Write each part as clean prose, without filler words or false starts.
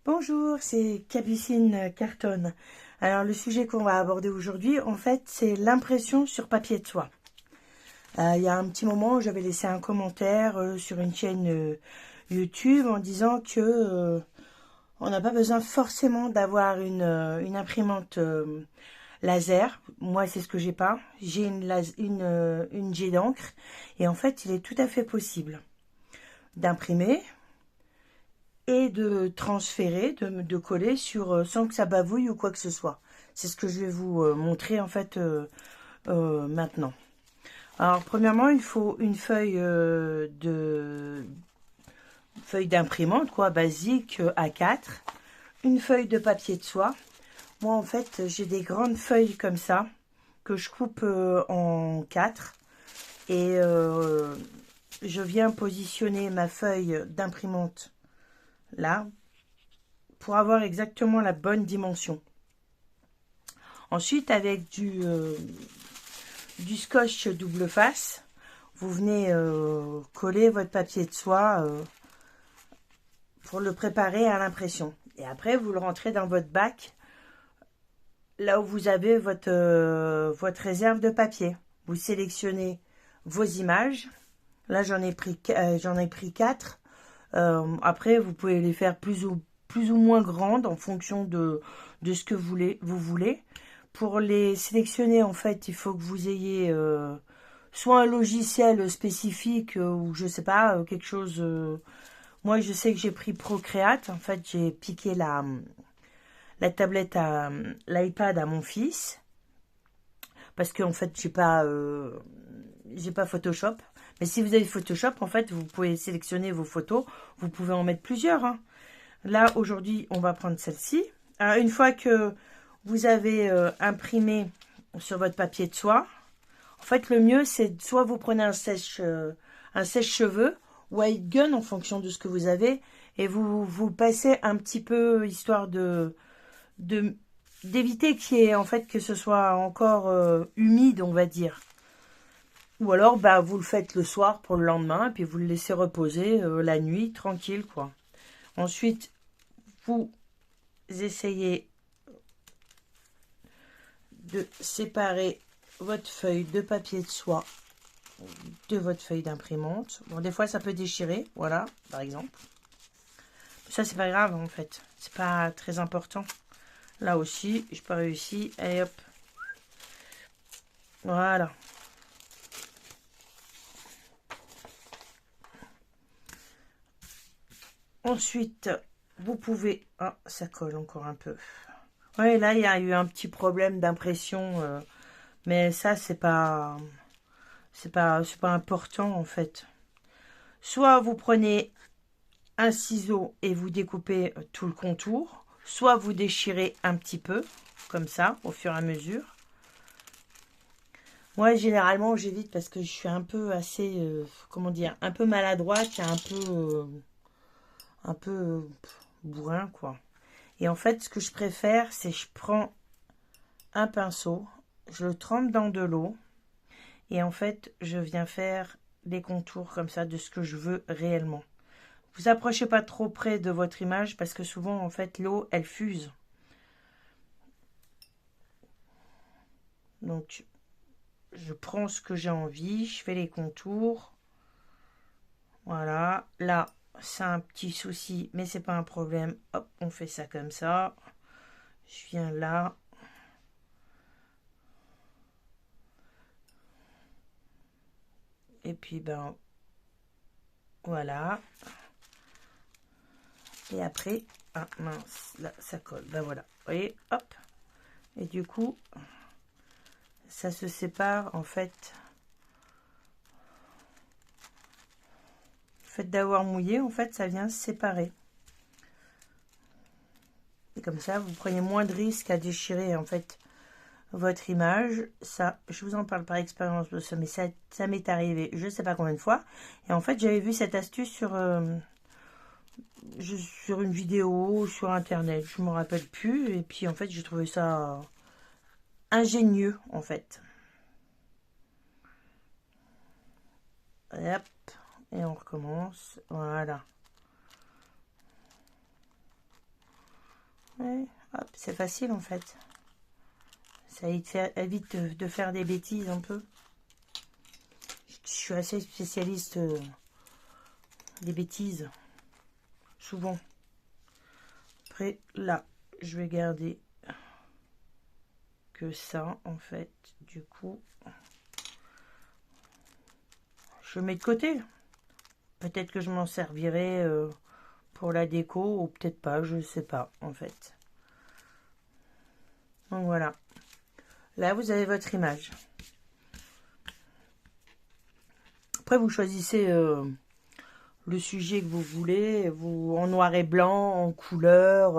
Bonjour, c'est Capucine Carton. Alors le sujet qu'on va aborder aujourd'hui, en fait, c'est l'impression sur papier de soie. Il y a un petit moment, j'avais laissé un commentaire sur une chaîne YouTube en disant que on n'a pas besoin forcément d'avoir une imprimante laser. Moi, c'est ce que j'ai pas. J'ai une jet d'encre et en fait, il est tout à fait possible d'imprimer et de transférer, de coller sur sans que ça bavouille ou quoi que ce soit. C'est ce que je vais vous montrer en fait maintenant. Alors premièrement, il faut une feuille d'imprimante quoi, basique A4, une feuille de papier de soie. Moi en fait, j'ai des grandes feuilles comme ça que je coupe en 4 et je viens positionner ma feuille d'imprimante là pour avoir exactement la bonne dimension. Ensuite, avec du scotch double face, vous venez coller votre papier de soie pour le préparer à l'impression. Et après, vous le rentrez dans votre bac, là où vous avez votre réserve de papier. Vous sélectionnez vos images. Là, j'en ai pris 4. Après, vous pouvez les faire plus ou moins grandes en fonction de ce que vous voulez. Pour les sélectionner, en fait, il faut que vous ayez soit un logiciel spécifique ou je sais pas, quelque chose. Moi, je sais que j'ai pris Procreate. En fait, j'ai piqué la tablette l'iPad à mon fils parce qu'en fait, j'ai pas Photoshop. Mais si vous avez Photoshop, en fait, vous pouvez sélectionner vos photos. Vous pouvez en mettre plusieurs, hein. Là, aujourd'hui, on va prendre celle-ci. Alors, une fois que vous avez imprimé sur votre papier de soie, en fait, le mieux, c'est soit vous prenez un sèche-cheveux ou un gun en fonction de ce que vous avez et vous passez un petit peu histoire de d'éviter qu'il y ait, en fait, que ce soit encore humide, on va dire. Ou alors, bah, vous le faites le soir pour le lendemain et puis vous le laissez reposer la nuit, tranquille, quoi. Ensuite, vous essayez de séparer votre feuille de papier de soie de votre feuille d'imprimante. Bon, des fois, ça peut déchirer, voilà, par exemple. Ça, c'est pas grave, en fait. C'est pas très important. Là aussi, j'ai pas réussi. Allez, hop. Voilà. Ensuite, vous pouvez... Ah, ça colle encore un peu. Ouais, là, il y a eu un petit problème d'impression. Mais ça, c'est pas important, en fait. Soit vous prenez un ciseau et vous découpez tout le contour, soit vous déchirez un petit peu, comme ça, au fur et à mesure. Moi, généralement, j'évite parce que je suis un peu assez, comment dire, un peu maladroite et un peu bourrin, quoi. Et en fait, ce que je préfère, c'est je prends un pinceau, je le trempe dans de l'eau et en fait, je viens faire les contours comme ça de ce que je veux réellement. Vous approchez pas trop près de votre image parce que souvent, en fait, l'eau, elle fuse. Donc, je prends ce que j'ai envie, je fais les contours. Voilà. Là, c'est un petit souci, mais c'est pas un problème. Hop, on fait ça comme ça. Je viens là. Et puis, ben, voilà. Et après, ah mince, là, ça colle. Ben voilà. Vous voyez, hop. Et du coup, ça se sépare en fait. Le fait d'avoir mouillé, en fait, ça vient se séparer. Et comme ça, vous prenez moins de risques à déchirer, en fait, votre image. Ça, je vous en parle par expérience de ça, mais ça m'est arrivé je ne sais pas combien de fois. Et en fait, j'avais vu cette astuce sur une vidéo, sur internet, je ne me rappelle plus. Et puis en fait, j'ai trouvé ça ingénieux, en fait. Et hop, et on recommence. Voilà. Ouais, hop, c'est facile en fait. Ça évite de faire des bêtises un peu. Je suis assez spécialiste des bêtises. Souvent. Après, là, je vais garder que ça, en fait. Du coup, je mets de côté. Peut-être que je m'en servirai pour la déco, ou peut-être pas, je sais pas, en fait. Donc voilà. Là, vous avez votre image. Après, vous choisissez le sujet que vous voulez, vous en noir et blanc, en couleur,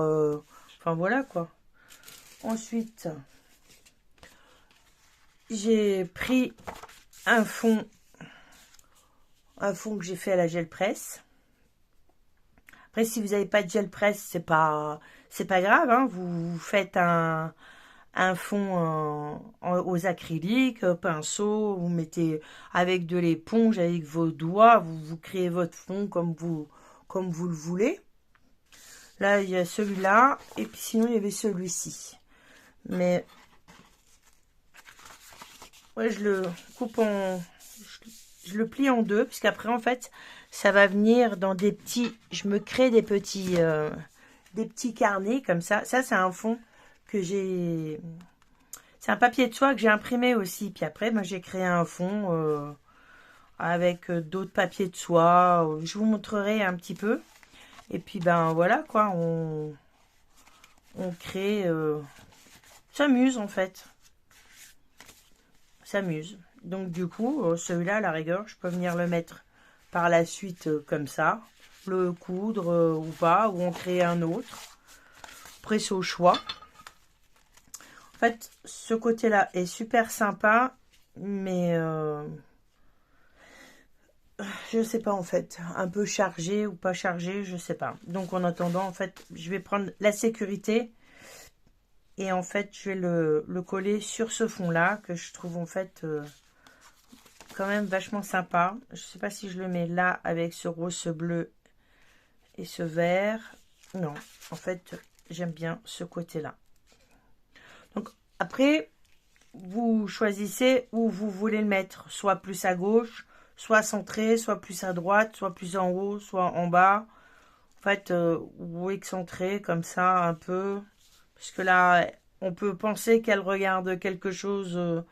enfin voilà quoi. Ensuite, j'ai pris un fond que j'ai fait à la gel presse. Après, si vous n'avez pas de gel presse, c'est pas grave, hein. Vous faites un fond aux acryliques, pinceau, vous mettez avec de l'éponge, avec vos doigts, vous créez votre fond comme vous le voulez. Là, il y a celui-là, et puis sinon, il y avait celui-ci. Mais, ouais, je le coupe je le plie en deux, puisqu'après, en fait, ça va venir dans des petits... Je me crée des petits carnets, comme ça. Ça, c'est un fond que j'ai... C'est un papier de soie que j'ai imprimé aussi. Puis après, moi, j'ai créé un fond avec d'autres papiers de soie. Je vous montrerai un petit peu. Et puis, ben voilà, quoi. On crée... s'amuse, en fait. S'amuse. Donc, du coup, celui-là, à la rigueur, je peux venir le mettre par la suite comme ça. Le coudre ou pas. Ou en créer un autre. Après, c'est au choix. En fait, ce côté-là est super sympa. Mais... je sais pas en fait, un peu chargé ou pas chargé, je sais pas. Donc en attendant, en fait, je vais prendre la sécurité et en fait, je vais le coller sur ce fond-là que je trouve en fait quand même vachement sympa. Je sais pas si je le mets là avec ce rose, ce bleu et ce vert. Non, en fait, j'aime bien ce côté-là. Donc après, vous choisissez où vous voulez le mettre, soit plus à gauche, soit centré, soit plus à droite, soit plus en haut, soit en bas. En fait, ou excentré comme ça un peu. Parce que là, on peut penser qu'elle regarde quelque chose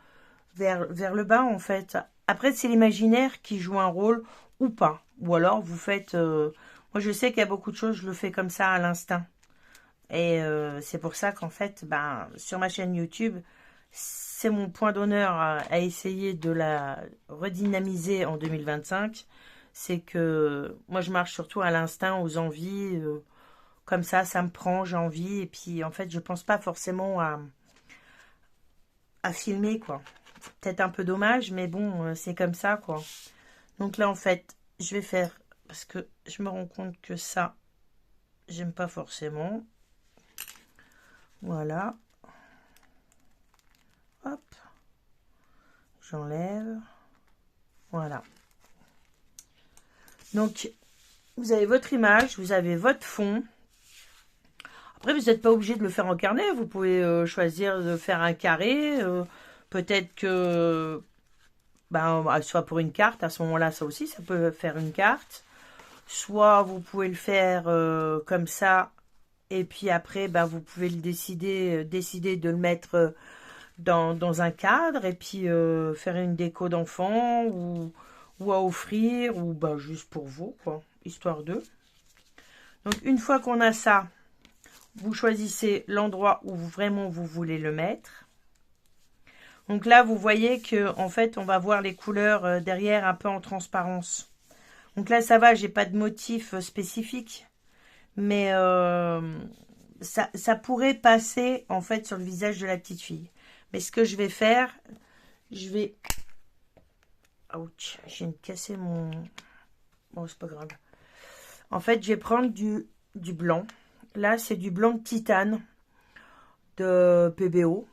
vers le bas en fait. Après, c'est l'imaginaire qui joue un rôle ou pas. Ou alors, vous faites... moi, je sais qu'il y a beaucoup de choses, je le fais comme ça à l'instinct. Et c'est pour ça qu'en fait, ben, sur ma chaîne YouTube, c'est mon point d'honneur à essayer de la redynamiser en 2025. C'est que moi, je marche surtout à l'instinct, aux envies. Comme ça me prend, j'ai envie. Et puis, en fait, je pense pas forcément à filmer, quoi. Peut-être un peu dommage, mais bon, c'est comme ça, quoi. Donc là, en fait, je vais faire... Parce que je me rends compte que ça, j'aime pas forcément. Voilà. Hop. J'enlève. Voilà. Donc, vous avez votre image, vous avez votre fond. Après, vous n'êtes pas obligé de le faire en carnet. Vous pouvez choisir de faire un carré. Peut-être que, ben, soit pour une carte, à ce moment-là, ça aussi, ça peut faire une carte. Soit vous pouvez le faire comme ça. Et puis après, ben, vous pouvez le décider de le mettre dans un cadre. Et puis faire une déco d'enfant ou à offrir. Ou ben, juste pour vous, quoi. Histoire d'eux. Donc, une fois qu'on a ça, vous choisissez l'endroit où vraiment vous voulez le mettre. Donc là, vous voyez que en fait, on va voir les couleurs derrière un peu en transparence. Donc là, ça va, j'ai pas de motif spécifique, mais ça pourrait passer en fait sur le visage de la petite fille. Mais ce que je vais faire, je vais... Ouch, je viens de casser mon... Bon, c'est pas grave. En fait, je vais prendre du blanc. Là, c'est du blanc de titane de PBO.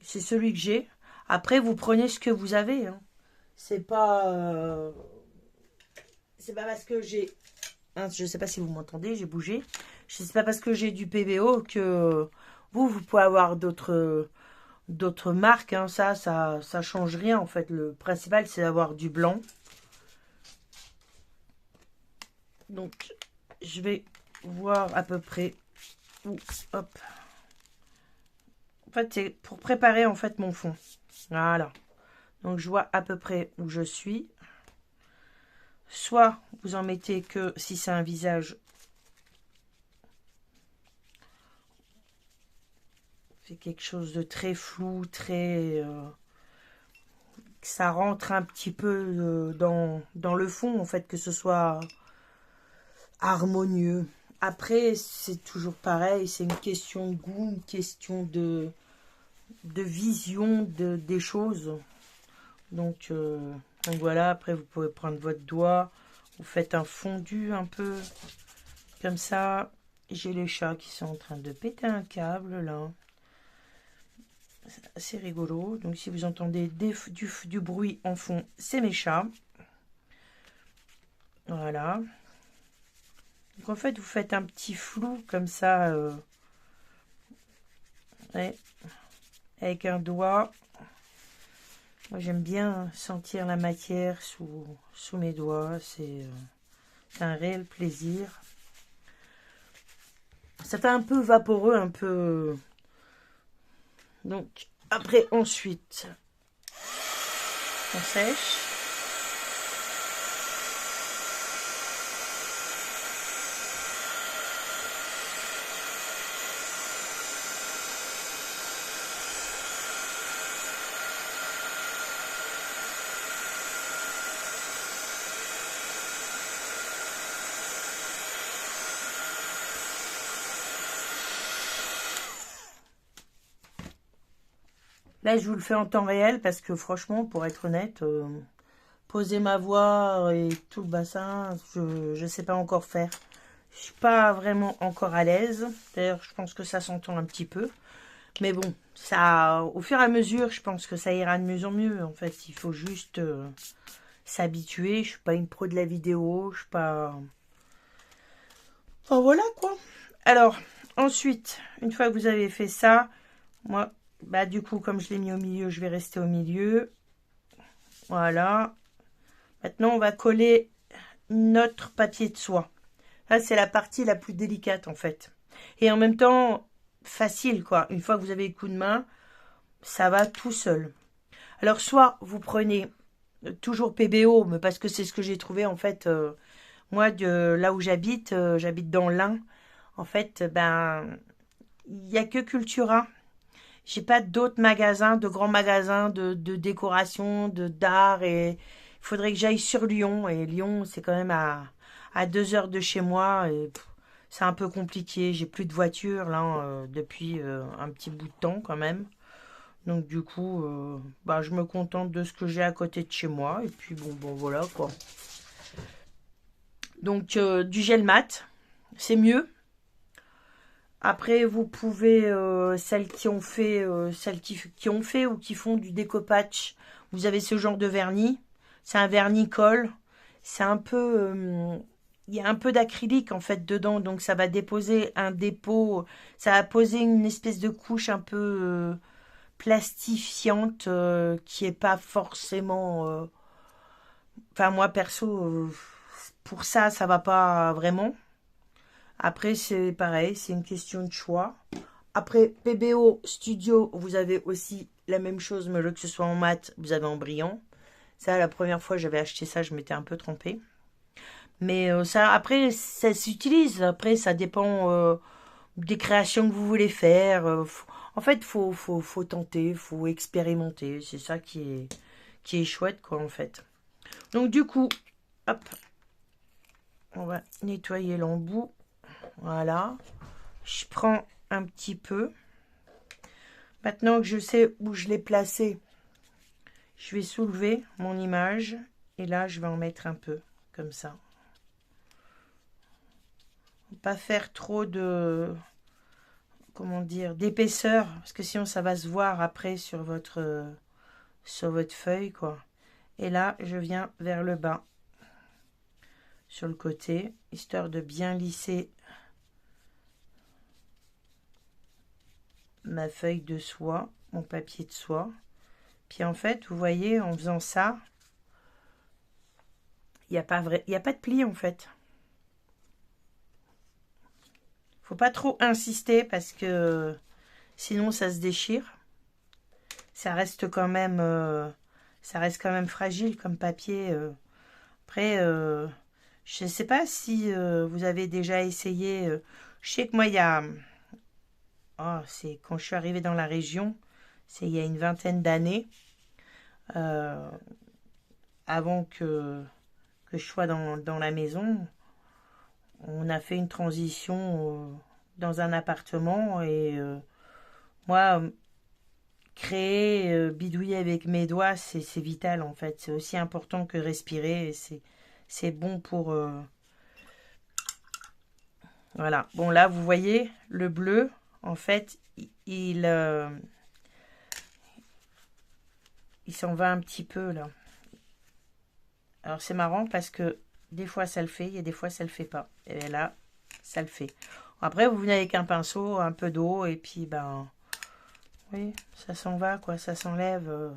C'est celui que j'ai. Après, vous prenez ce que vous avez. Hein. C'est pas parce que j'ai Hein, je ne sais pas si vous m'entendez, j'ai bougé. Je sais pas parce que j'ai du PBO que vous pouvez avoir d'autres marques. Hein. Ça change rien en fait. Le principal, c'est d'avoir du blanc. Donc, je vais voir à peu près où, hop. En fait, c'est pour préparer en fait mon fond. Voilà. Donc, je vois à peu près où je suis. Soit vous en mettez que si c'est un visage. C'est quelque chose de très flou, très... ça rentre un petit peu dans le fond, en fait, que ce soit harmonieux. Après, c'est toujours pareil, c'est une question de goût, une question de vision des choses. Donc voilà, après vous pouvez prendre votre doigt, vous faites un fondu un peu comme ça. J'ai les chats qui sont en train de péter un câble là. C'est rigolo. Donc si vous entendez du bruit en fond, c'est mes chats. Voilà. Donc en fait, vous faites un petit flou comme ça. Ouais, avec un doigt. Moi, j'aime bien sentir la matière sous mes doigts. C'est un réel plaisir. Ça fait un peu vaporeux, un peu... Donc, après, ensuite, on sèche. Là, je vous le fais en temps réel parce que franchement, pour être honnête, poser ma voix et tout le bassin, je ne sais pas encore faire. Je suis pas vraiment encore à l'aise. D'ailleurs, je pense que ça s'entend un petit peu. Mais bon, ça, au fur et à mesure, je pense que ça ira de mieux en mieux. En fait, il faut juste s'habituer. Je suis pas une pro de la vidéo. Je suis pas... Enfin, voilà quoi. Alors, ensuite, une fois que vous avez fait ça, moi, bah du coup, comme je l'ai mis au milieu, je vais rester au milieu. Voilà. Maintenant, on va coller notre papier de soie. Là, c'est la partie la plus délicate, en fait. Et en même temps, facile, quoi. Une fois que vous avez le coup de main, ça va tout seul. Alors, soit vous prenez toujours PBO, mais parce que c'est ce que j'ai trouvé, en fait, moi, de là où j'habite dans l'Ain. En fait, ben, il n'y a que Cultura. J'ai pas d'autres magasins, de grands magasins de décoration, d'art. Et il faudrait que j'aille sur Lyon. Et Lyon, c'est quand même à 2 heures de chez moi. Et c'est un peu compliqué. J'ai plus de voiture là depuis un petit bout de temps quand même. Donc du coup, bah, je me contente de ce que j'ai à côté de chez moi. Et puis bon voilà quoi. Donc du gel mat, c'est mieux. Après, vous pouvez, celles qui ont fait ou qui font du découpage, vous avez ce genre de vernis. C'est un vernis colle. C'est un peu, il y a un peu d'acrylique en fait dedans, donc ça va déposer un dépôt, ça va poser une espèce de couche un peu plastifiante qui est pas forcément. Enfin moi perso, pour ça, ça va pas vraiment. Après, c'est pareil, c'est une question de choix. Après, PBO Studio, vous avez aussi la même chose, mais au lieu que ce soit en mat, vous avez en brillant. Ça, la première fois j'avais acheté ça, je m'étais un peu trompée. Mais ça, après, ça s'utilise. Après, ça dépend des créations que vous voulez faire. En fait, faut tenter, faut expérimenter. C'est ça qui est chouette, quoi, en fait. Donc, du coup, hop, on va nettoyer l'embout. Voilà. Je prends un petit peu. Maintenant que je sais où je l'ai placé, je vais soulever mon image. Et là, je vais en mettre un peu, comme ça. Pas faire trop de... Comment dire, d'épaisseur. Parce que sinon, ça va se voir après sur votre feuille, quoi. Et là, je viens vers le bas. sur le côté, histoire de bien lisser ma feuille de soie, mon papier de soie. Puis en fait, vous voyez, en faisant ça, il n'y a pas de pli en fait. Faut pas trop insister parce que sinon ça se déchire. Ça reste quand même fragile comme papier. Après, je ne sais pas si vous avez déjà essayé. Je sais que moi, il y a... Oh, c'est quand je suis arrivée dans la région, c'est il y a une vingtaine d'années, euh, avant que je sois dans la maison. On a fait une transition dans un appartement et moi, créer, bidouiller avec mes doigts, c'est vital en fait. C'est aussi important que respirer. C'est bon pour... Voilà. Bon là, vous voyez, le bleu, en fait, il s'en va un petit peu là. Alors c'est marrant parce que des fois ça le fait et des fois ça le fait pas. Et là, ça le fait. Après, vous venez avec un pinceau, un peu d'eau et puis ben... Oui, ça s'en va quoi, ça s'enlève.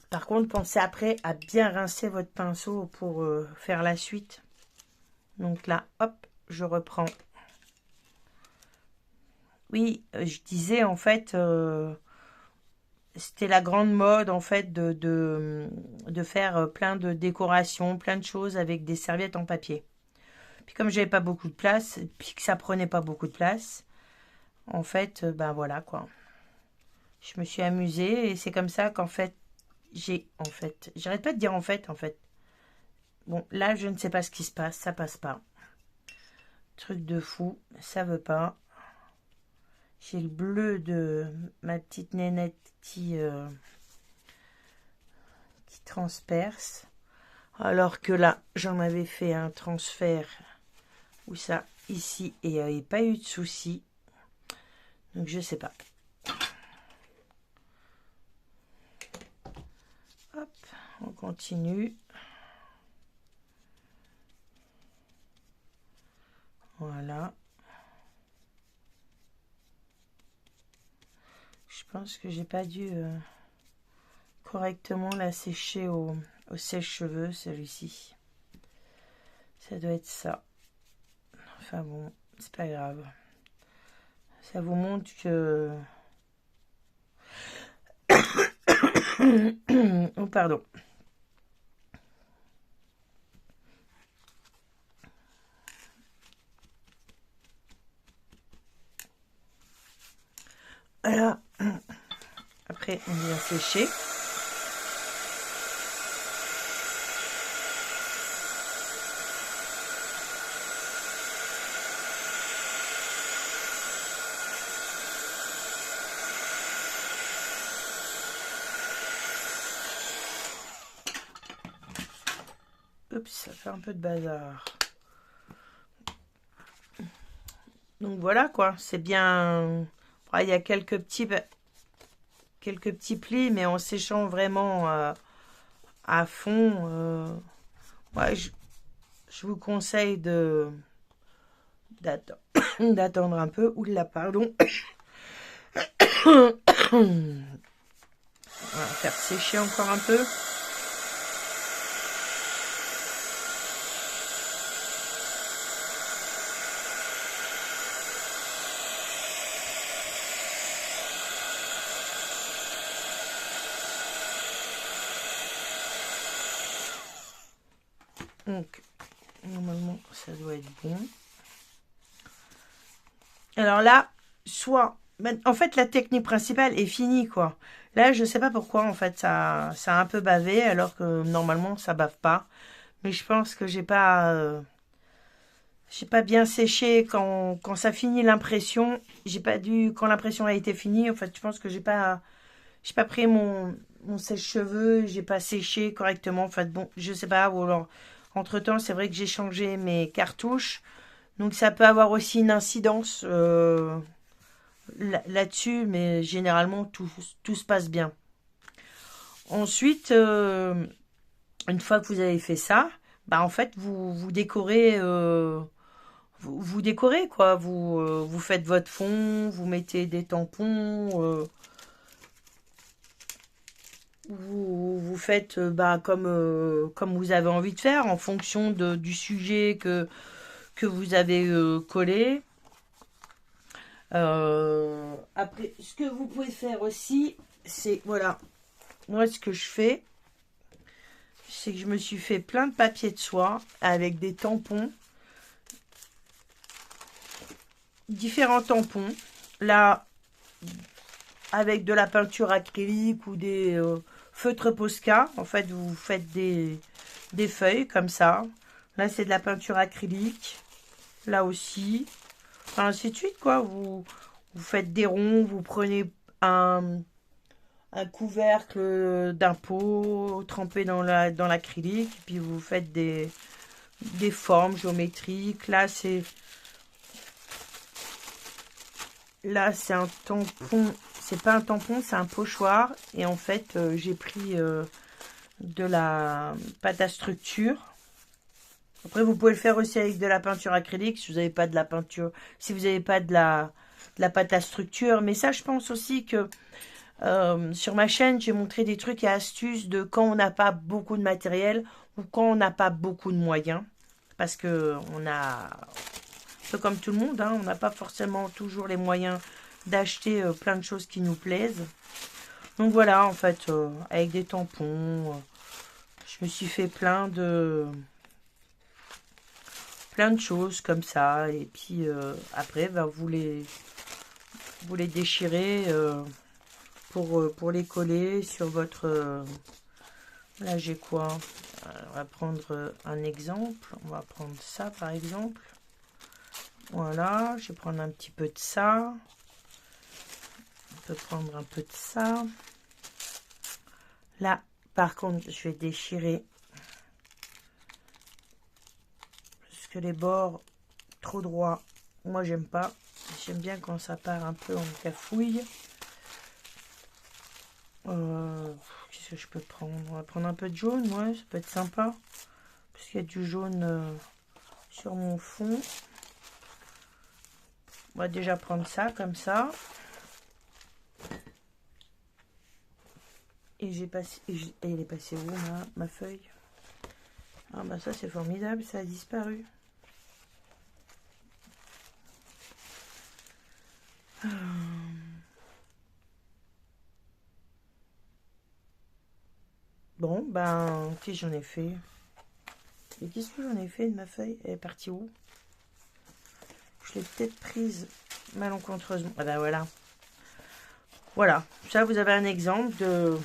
Par contre, pensez après à bien rincer votre pinceau pour faire la suite. Donc là, hop, je reprends. Oui, je disais en fait, c'était la grande mode en fait de faire plein de décorations, plein de choses avec des serviettes en papier. Puis comme j'avais pas beaucoup de place, puis que ça prenait pas beaucoup de place, en fait, ben voilà quoi. Je me suis amusée et c'est comme ça qu'en fait, j'arrête pas de dire en fait. Bon, là, je ne sais pas ce qui se passe, ça passe pas. Truc de fou, ça veut pas. J'ai le bleu de ma petite nénette qui transperce. Alors que là, j'en avais fait un transfert où ça, ici, et il n'y avait pas eu de souci. Donc, je sais pas. Hop, on continue. Voilà. Je pense que j'ai pas dû correctement la sécher au sèche-cheveux, celui-ci. Ça doit être ça. Enfin bon, c'est pas grave. Ça vous montre que... Oh, pardon. Voilà. Après, on vient sécher. Oups, ça fait un peu de bazar. Donc voilà quoi, c'est bien. Il y a quelques petits plis, mais en séchant vraiment à fond. Ouais, je vous conseille d'attendre un peu. Oula, pardon. On va faire sécher encore un peu. Donc, normalement, ça doit être bon. Alors là, en fait, la technique principale est finie, quoi. Là, je sais pas pourquoi, en fait, ça a un peu bavé, alors que normalement, ça bave pas. Mais je pense que j'ai pas bien séché quand ça finit l'impression. J'ai pas dû, quand l'impression a été finie, en fait, je pense que j'ai pas pris mon sèche-cheveux, j'ai pas séché correctement. En fait, bon, je sais pas. Ou alors, entre-temps, c'est vrai que j'ai changé mes cartouches. Donc, ça peut avoir aussi une incidence là-dessus, mais généralement, tout se passe bien. Ensuite, une fois que vous avez fait ça, bah en fait vous décorez, vous décorez quoi. Vous faites votre fond, vous mettez des tampons, vous faites bah, comme vous avez envie de faire en fonction du sujet que vous avez collé. Après, ce que vous pouvez faire aussi, c'est, voilà, moi ce que je fais, c'est que je me suis fait plein de papier de soie avec des tampons, différents tampons. Là, avec de la peinture acrylique ou des feutres Posca, en fait, vous faites des feuilles comme ça. Là, c'est de la peinture acrylique. Là aussi. Enfin, ainsi de suite, quoi. Vous faites des ronds, vous prenez un couvercle d'un pot trempé dans l'acrylique, puis vous faites des formes géométriques. Là, c'est un tampon. C'est pas un tampon, c'est un pochoir. Et en fait, j'ai pris de la pâte à structure. Après, vous pouvez le faire aussi avec de la peinture acrylique si vous n'avez pas de la peinture, si vous n'avez pas de la pâte à structure. Mais ça, je pense aussi que sur ma chaîne, j'ai montré des trucs et astuces de quand on n'a pas beaucoup de matériel ou quand on n'a pas beaucoup de moyens. Parce que on a, un peu comme tout le monde, hein, on n'a pas forcément toujours les moyens d'acheter plein de choses qui nous plaisent. Donc voilà, en fait, avec des tampons, je me suis fait plein de choses comme ça. Et puis après, ben, vous les déchirez pour les coller sur votre... là, j'ai quoi? On va prendre un exemple. On va prendre ça, par exemple. Voilà, je vais prendre un petit peu de ça. On peut prendre un peu de ça. Là, par contre, je vais déchirer. Parce que les bords trop droits, moi, j'aime pas. J'aime bien quand ça part un peu en cafouille. Qu'est-ce que je peux prendre? On va prendre un peu de jaune, ouais, ça peut être sympa. Parce qu'il y a du jaune sur mon fond. On va déjà prendre ça, comme ça. Et j'ai passé... Et elle est passée où, ma feuille? Ah bah ça, c'est formidable, ça a disparu. Bon, ben, qu'est-ce que j'en ai fait? Et qu'est-ce que j'en ai fait de ma feuille? Elle est partie où? Je l'ai peut-être prise malencontreusement. Ah ben voilà. Voilà, ça vous avez un exemple de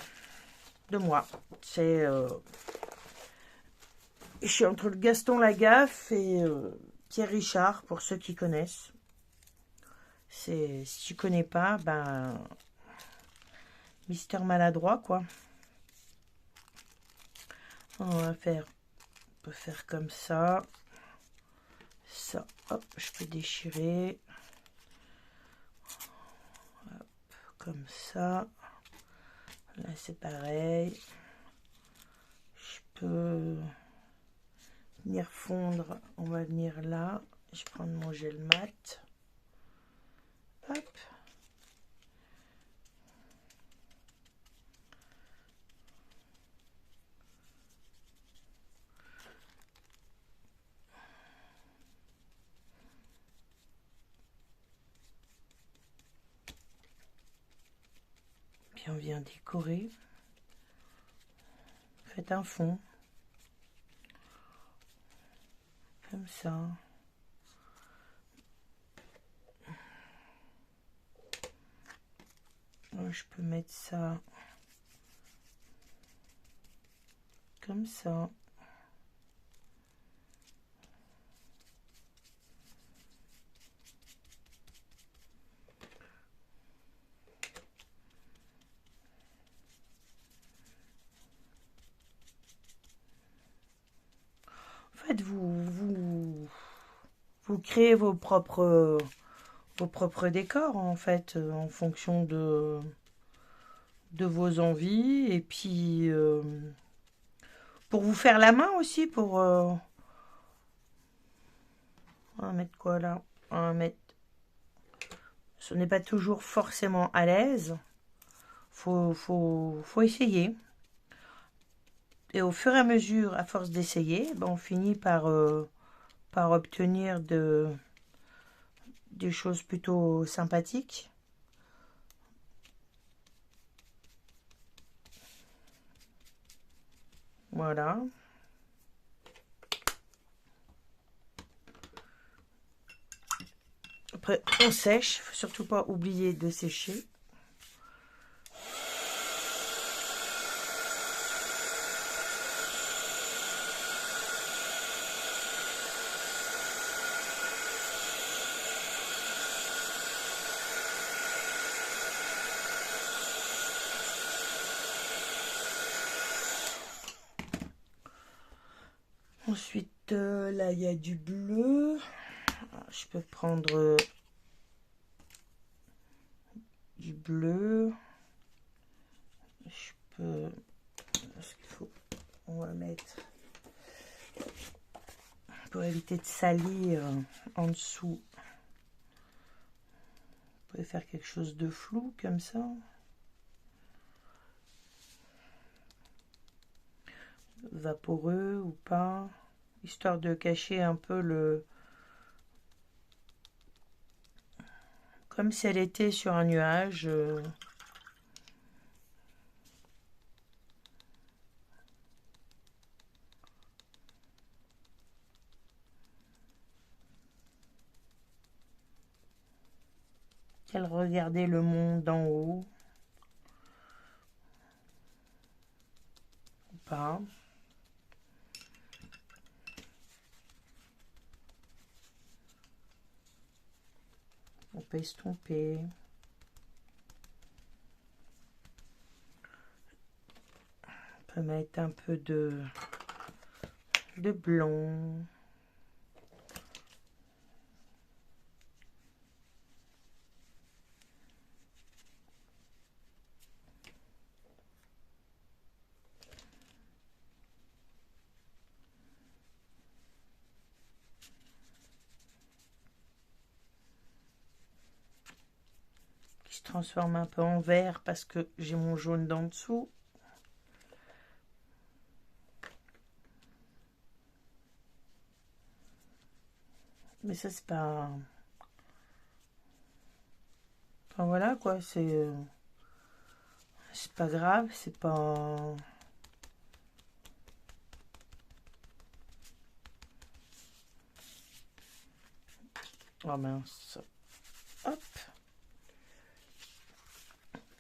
moi. C'est... je suis entre le Gaston Lagaffe et Pierre Richard, pour ceux qui connaissent. Si tu connais pas, ben... Mister Maladroit, quoi. On peut faire comme ça. Ça, hop, je peux déchirer. Hop, comme ça. Là, c'est pareil. Je peux venir fondre. On va venir là. Je vais prendre mon gel mat. Hop. Puis on vient décorer. Faites un fond. Comme ça. Je peux mettre ça comme ça. En fait, vous créez vos propres décors, en fait, en fonction de vos envies. Et puis, pour vous faire la main aussi, pour... on va mettre quoi là? On va mettre... Ce n'est pas toujours forcément à l'aise. Faut essayer. Et au fur et à mesure, à force d'essayer, ben on finit par obtenir des choses plutôt sympathiques. Voilà. Après, on sèche. Faut surtout pas oublier de sécher. Ensuite, là, il y a du bleu. Alors, je peux prendre du bleu. Je peux... Parce qu'il faut... On va mettre... Pour éviter de salir en dessous. Vous pouvez faire quelque chose de flou comme ça. Vaporeux ou pas. Histoire de cacher un peu le... Comme si elle était sur un nuage. Qu'elle regardait le monde d'en haut. Ou pas. On peut estomper. On peut mettre un peu de blanc. Qui se transforme un peu en vert parce que j'ai mon jaune d'en dessous. Mais ça, c'est pas... Enfin, voilà, quoi, c'est pas grave, c'est pas... Oh mince. Hop.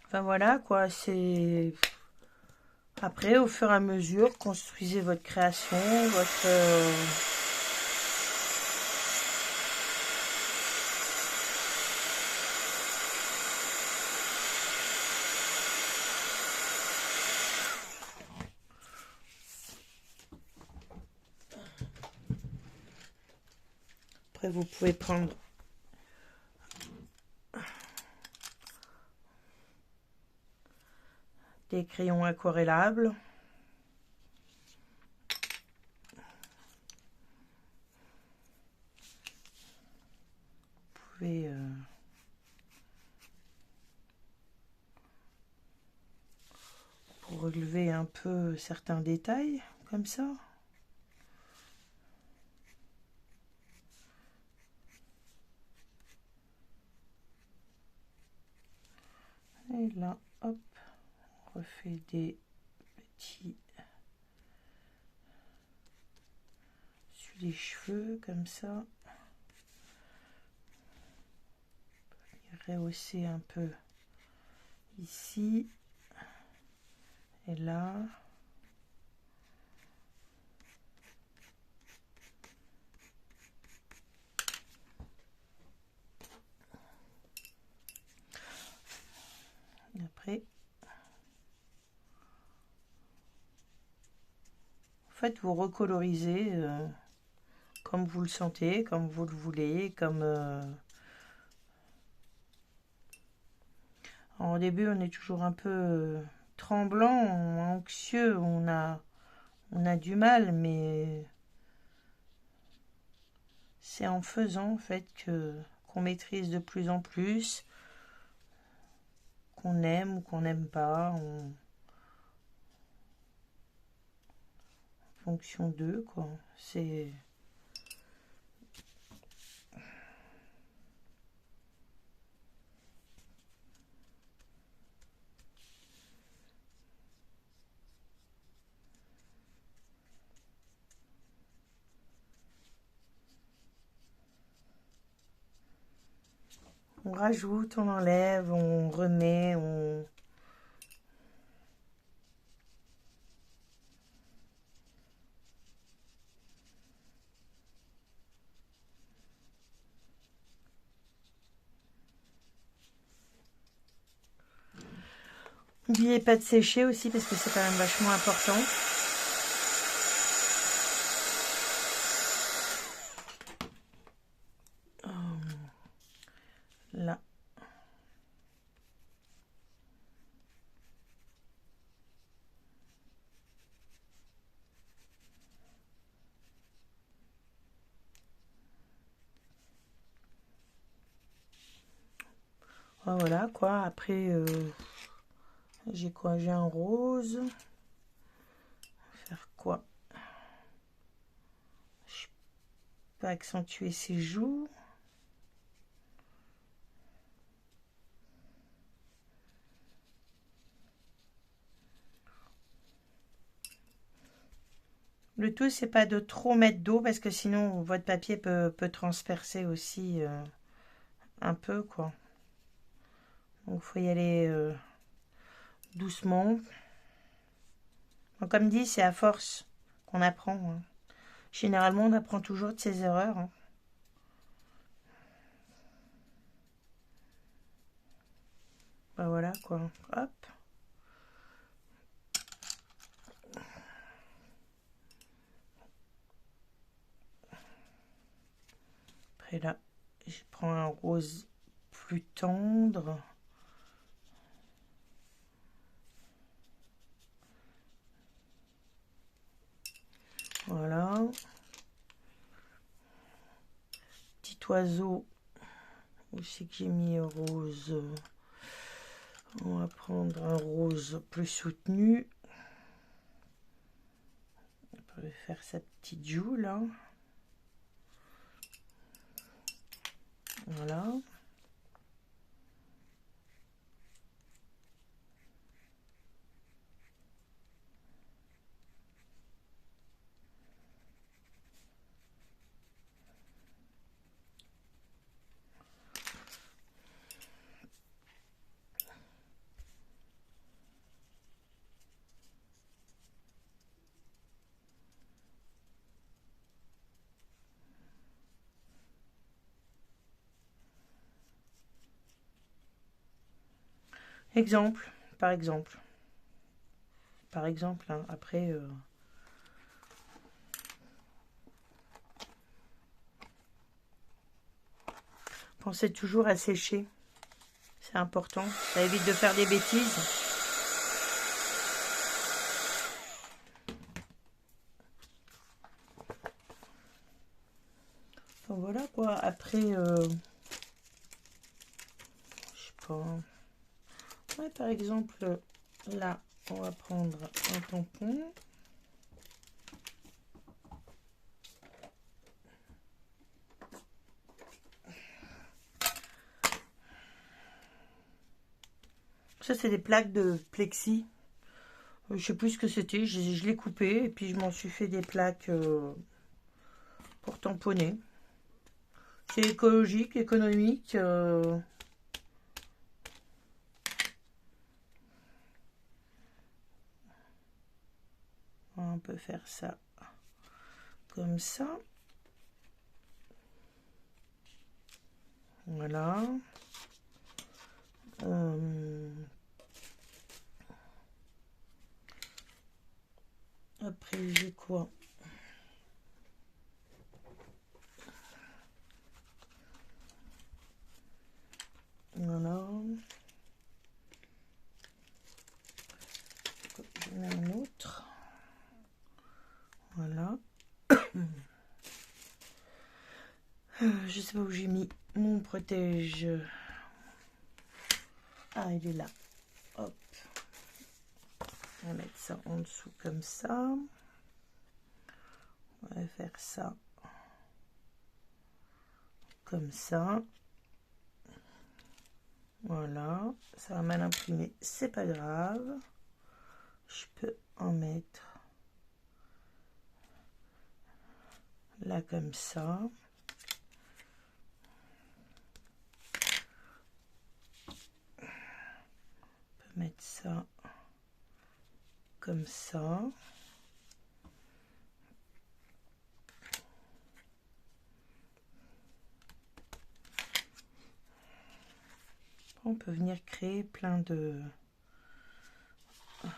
Enfin, voilà, quoi, c'est... Après, au fur et à mesure, construisez votre création, votre... Après, vous pouvez prendre des crayons aquarellables. Vous pouvez pour relever un peu certains détails, comme ça. Et là, hop, on refait des petits sur les cheveux, comme ça. Rehausser un peu ici et là. Et après, en fait, vous recolorisez comme vous le sentez, comme vous le voulez, comme... Alors, au début, on est toujours un peu tremblant, anxieux, on on a du mal, mais c'est en faisant en fait que qu'on maîtrise de plus en plus, qu'on aime ou qu'on n'aime pas, en fonction d'eux, quoi. C'est... On rajoute, on enlève, on remet, on... N'oubliez pas de sécher aussi parce que c'est quand même vachement important. Là. Voilà quoi. Après, j'ai quoi? J'ai un rose. Faire quoi? Je peux accentuer ses joues. Le tout, c'est pas de trop mettre d'eau parce que sinon votre papier peut transpercer aussi un peu quoi. Donc faut y aller doucement. Donc, comme dit, c'est à force qu'on apprend. Hein. Généralement, on apprend toujours de ses erreurs. Hein. Ben voilà quoi. Hop. Après là, je prends un rose plus tendre. Voilà. Petit oiseau. Où c'est que j'ai mis rose? On va prendre un rose plus soutenu. On peut faire sa petite joue là. Voilà. Exemple, par exemple. Par exemple, hein. Après... pensez toujours à sécher. C'est important. Ça évite de faire des bêtises. Donc voilà quoi. Après, je sais pas. Ouais, par exemple, là, on va prendre un tampon. Ça, c'est des plaques de plexi. Je sais plus ce que c'était. Je l'ai coupé et puis je m'en suis fait des plaques pour tamponner. C'est écologique, économique. On peut faire ça comme ça. Voilà. Après, j'ai quoi? Voilà. J'en ai un autre. Je sais pas où j'ai mis mon protège. Ah, il est là. Hop. On va mettre ça en dessous comme ça. On va faire ça comme ça. Voilà. Ça va mal imprimer. C'est pas grave. Je peux en mettre là comme ça. On peut mettre ça comme ça. On peut venir créer plein de... Comme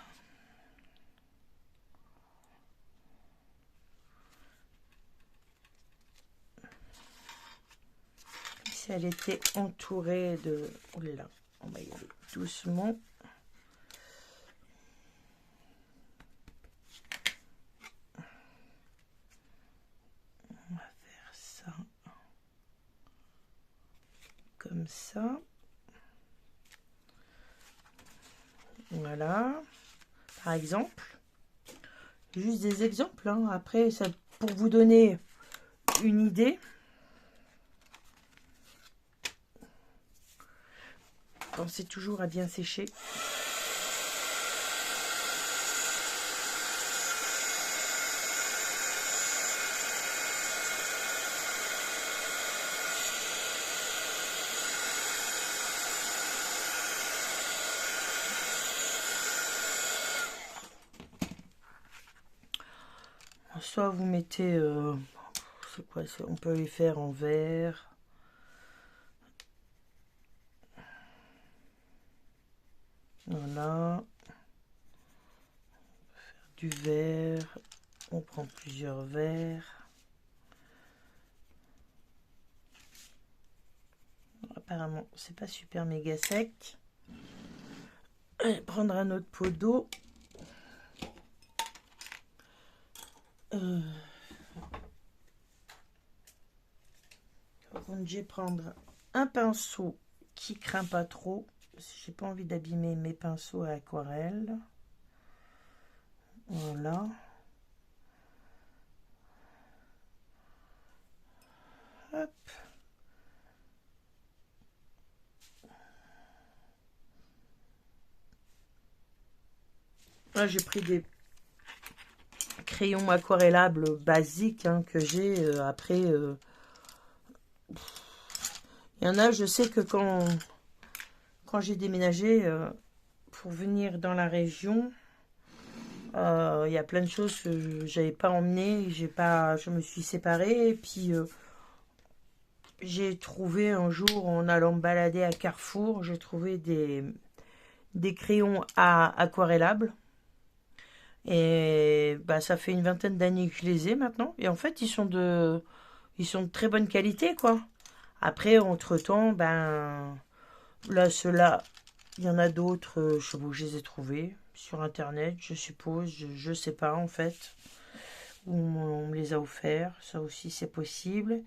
si elle était entourée de... Oh là, on va y aller doucement. On va faire ça comme ça. Voilà, par exemple, juste des exemples, hein. Après, ça, pour vous donner une idée, pensez toujours à bien sécher. Soit vous mettez, c'est quoi, on peut les faire en vert. Voilà. Faire du vert. On prend plusieurs verres. Apparemment, c'est pas super méga sec. Allez, prendre un autre pot d'eau. Je vais prendre un pinceau qui craint pas trop. J'ai pas envie d'abîmer mes pinceaux à aquarelle. Voilà. Hop. Là, j'ai pris des crayons aquarellables basiques, hein, que j'ai. Après, il y en a, je sais que quand j'ai déménagé pour venir dans la région, il y a plein de choses que j'avais pas emmenées. Je me suis séparée. Et puis, j'ai trouvé un jour, en allant me balader à Carrefour, j'ai trouvé des crayons aquarellables. Et bah, ça fait une vingtaine d'années que je les ai maintenant. Et en fait, ils sont de très bonne qualité, quoi. Après, entre-temps, ben, là, ceux-là, il y en a d'autres, je sais pas où je les ai trouvés. Sur Internet, je suppose. Je sais pas, en fait. Ou on me les a offerts. Ça aussi, c'est possible.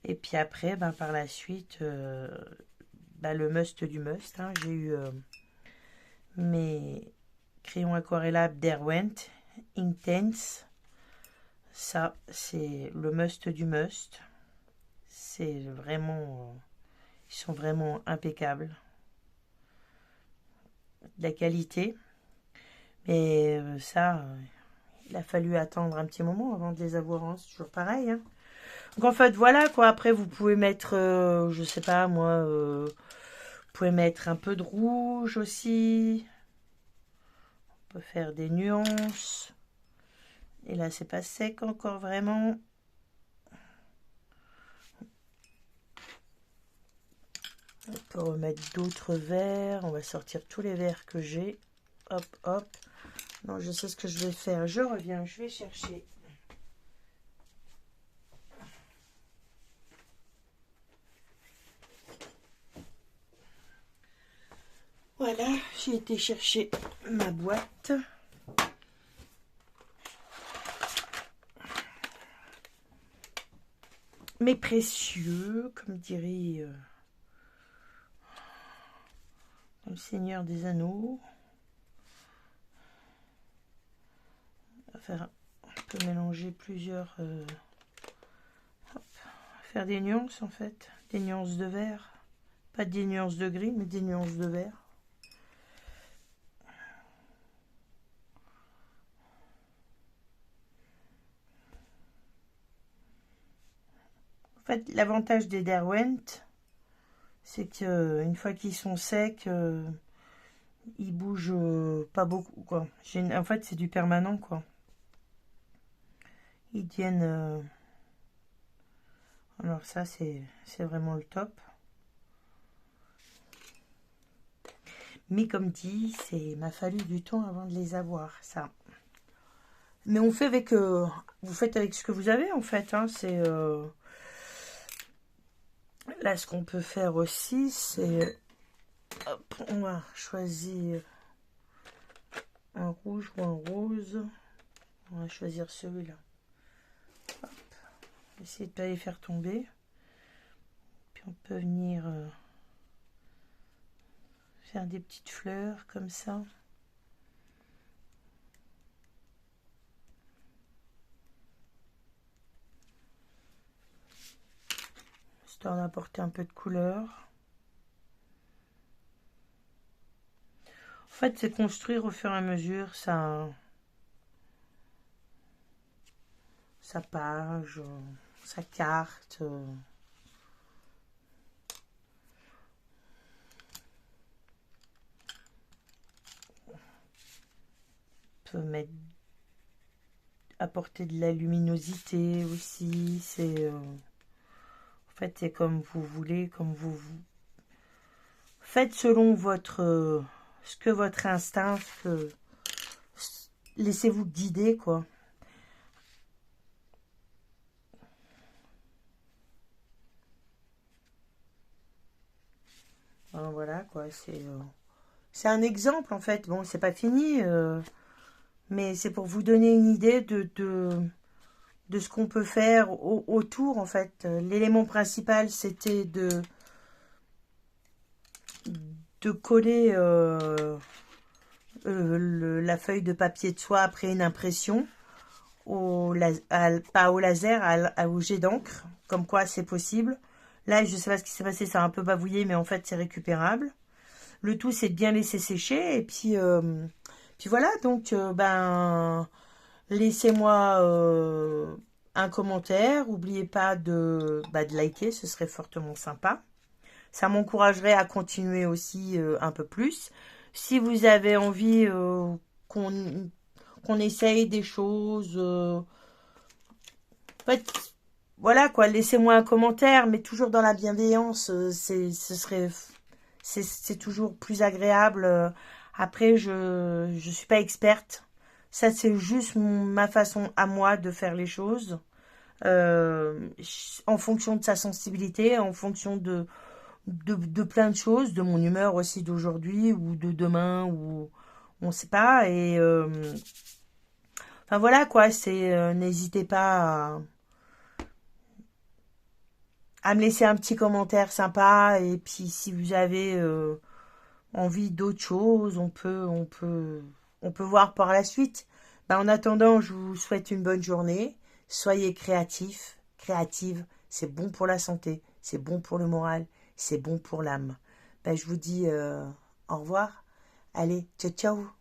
Et puis après, ben, par la suite, ben, le must du must, hein, j'ai eu mes crayons aquarellables Derwent Intense. Ça, c'est le must du must. C'est vraiment... ils sont vraiment impeccables. De la qualité. Mais ça, il a fallu attendre un petit moment avant de les avoir. Hein. C'est toujours pareil. Hein. Donc en fait, voilà quoi. Après, vous pouvez mettre, je sais pas moi, vous pouvez mettre un peu de rouge aussi. On peut faire des nuances. Et là, c'est pas sec encore vraiment. On peut remettre d'autres verres. On va sortir tous les verres que j'ai. Hop, hop. Non, je sais ce que je vais faire. Je reviens, je vais chercher. Voilà, j'ai été chercher ma boîte. mes précieux, comme dirait le Seigneur des Anneaux. On peut mélanger plusieurs... faire des nuances en fait. Des nuances de vert. Pas des nuances de gris, mais des nuances de vert. En fait, l'avantage des Derwent, c'est que une fois qu'ils sont secs, ils bougent pas beaucoup, quoi. En fait, c'est du permanent, quoi. Ils tiennent... Alors ça, c'est vraiment le top. Mais comme dit, il m'a fallu du temps avant de les avoir, ça. Mais on fait avec... vous faites avec ce que vous avez, en fait. Hein, c'est... Là, ce qu'on peut faire aussi, c'est... on va choisir un rouge ou un rose. On va choisir celui-là. Essayer de ne pas les faire tomber. Puis on peut venir faire des petites fleurs comme ça. Histoire d'apporter un peu de couleur. En fait, c'est construire au fur et à mesure sa page, sa carte. On peut mettre, apporter de la luminosité aussi. C'est en fait, c'est comme vous voulez, comme vous faites selon votre ce que votre instinct laissez-vous guider, quoi. Alors, voilà, quoi, c'est un exemple, en fait. Bon, c'est pas fini, mais c'est pour vous donner une idée de ce qu'on peut faire autour, en fait. L'élément principal, c'était de coller la feuille de papier de soie après une impression, pas au laser, au jet d'encre, comme quoi c'est possible. Là, je sais pas ce qui s'est passé, ça a un peu bavouillé, mais en fait, c'est récupérable. Le tout, c'est de bien laisser sécher. Et puis voilà, donc, laissez-moi un commentaire. N'oubliez pas de liker, ce serait fortement sympa. Ça m'encouragerait à continuer aussi un peu plus. Si vous avez envie qu'on essaye des choses, en fait, voilà quoi, laissez-moi un commentaire, mais toujours dans la bienveillance, c'est toujours plus agréable. Après, je suis pas experte. Ça, c'est juste ma façon à moi de faire les choses. En fonction de sa sensibilité, en fonction de plein de choses, de mon humeur aussi d'aujourd'hui ou de demain, ou on sait pas. Et enfin voilà quoi, n'hésitez pas à me laisser un petit commentaire sympa. Et puis si vous avez envie d'autre chose, on peut voir par la suite. En attendant, je vous souhaite une bonne journée. Soyez créatifs, créatives. C'est bon pour la santé, c'est bon pour le moral, c'est bon pour l'âme. Je vous dis au revoir. Allez, ciao ciao.